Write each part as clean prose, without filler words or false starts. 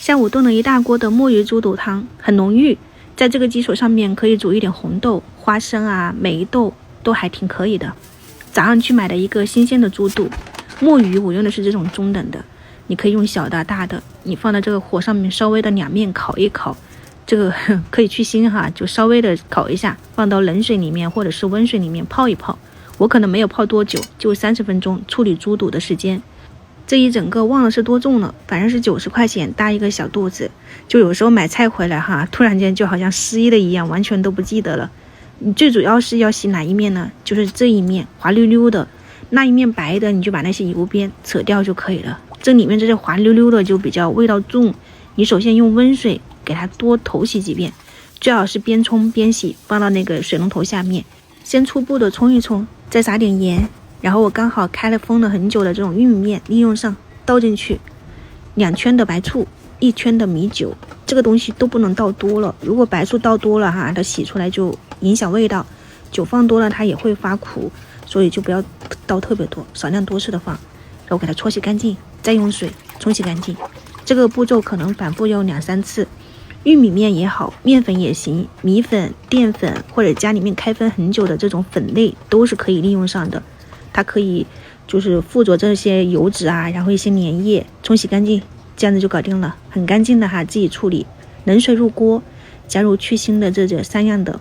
下午炖了一大锅的墨鱼猪肚汤，很浓郁。在这个基础上面可以煮一点红豆、花生啊、梅豆都还挺可以的。早上去买的一个新鲜的猪肚，墨鱼我用的是这种中等的，你可以用小的、大的，你放在这个火上面稍微的两面烤一烤，这个可以去腥哈，就稍微的烤一下，放到冷水里面或者是温水里面泡一泡。我可能没有泡多久，就30分钟处理猪肚的时间。这一整个忘了是多重了，反正是90块钱搭一个小肚子。就有时候买菜回来哈，突然间就好像失忆了一样，完全都不记得了。你最主要是要洗哪一面呢？就是这一面滑溜溜的，那一面白的你就把那些油边扯掉就可以了。这里面这些滑溜溜的就比较味道重，你首先用温水给它多头洗几遍，最好是边冲边洗，放到那个水龙头下面，先初步的冲一冲，再撒点盐。然后我刚好开了封了很久的这种玉米面利用上，倒进去2圈的白醋，1圈的米酒，这个东西都不能倒多了，如果白醋倒多了哈，它洗出来就影响味道，酒放多了它也会发苦，所以就不要倒特别多，少量多次的放，然后给它搓洗干净，再用水冲洗干净。这个步骤可能反复用2-3次。玉米面也好，面粉也行，米粉、淀粉或者家里面开封很久的这种粉类都是可以利用上的。它可以就是附着这些油脂啊，然后一些粘液，冲洗干净，这样子就搞定了，很干净的哈，自己处理。冷水入锅，加入去腥的这3样的，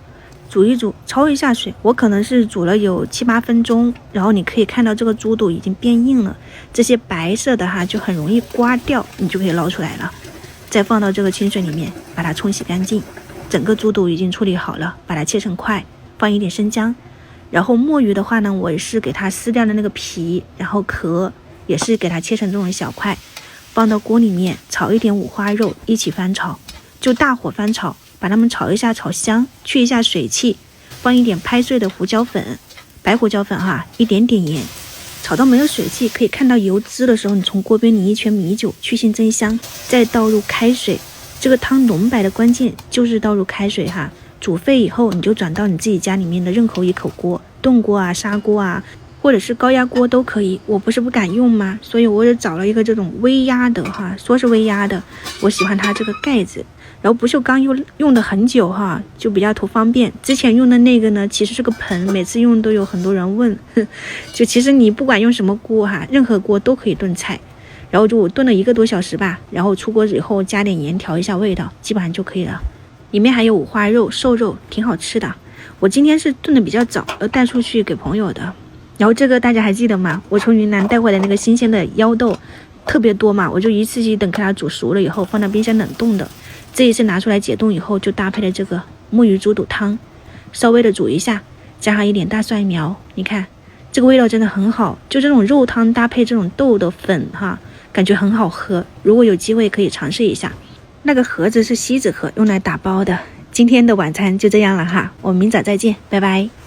煮一煮，焯一下水。我可能是煮了有7-8分钟，然后你可以看到这个猪肚已经变硬了，这些白色的哈就很容易刮掉，你就可以捞出来了。再放到这个清水里面，把它冲洗干净。整个猪肚已经处理好了，把它切成块，放一点生姜。然后墨鱼的话呢，我是给它撕掉的那个皮，然后壳也是给它切成这种小块，放到锅里面炒一点五花肉，一起翻炒，就大火翻炒，把它们炒一下，炒香，去一下水汽，放一点拍碎的胡椒粉，白胡椒粉哈，一点点盐，炒到没有水汽，可以看到油脂的时候，你从锅边淋1圈米酒，去腥增香，再倒入开水。这个汤浓白的关键就是倒入开水哈。煮沸以后，你就转到你自己家里面的任口一口锅，炖锅啊、砂锅啊，或者是高压锅都可以。我不是不敢用吗？所以我就找了一个这种微压的哈，说是微压的，我喜欢它这个盖子。然后不锈钢用的很久哈，就比较图方便。之前用的那个呢，其实是个盆，每次用都有很多人问，就其实你不管用什么锅哈，任何锅都可以炖菜。然后就我炖了1个多小时吧，然后出锅以后加点盐调一下味道，基本上就可以了。里面还有五花肉、瘦肉，挺好吃的。我今天是炖的比较早，要带出去给朋友的。然后这个大家还记得吗？我从云南带回来那个新鲜的腰豆，特别多嘛，我就一次性等给它煮熟了以后放到冰箱冷冻的。这一次拿出来解冻以后，就搭配了这个墨鱼猪肚汤，稍微的煮一下，加上一点大蒜苗，你看这个味道真的很好。就这种肉汤搭配这种豆的粉哈，感觉很好喝。如果有机会可以尝试一下。那个盒子是锡纸盒，用来打包的。今天的晚餐就这样了哈，我们明早再见，拜拜。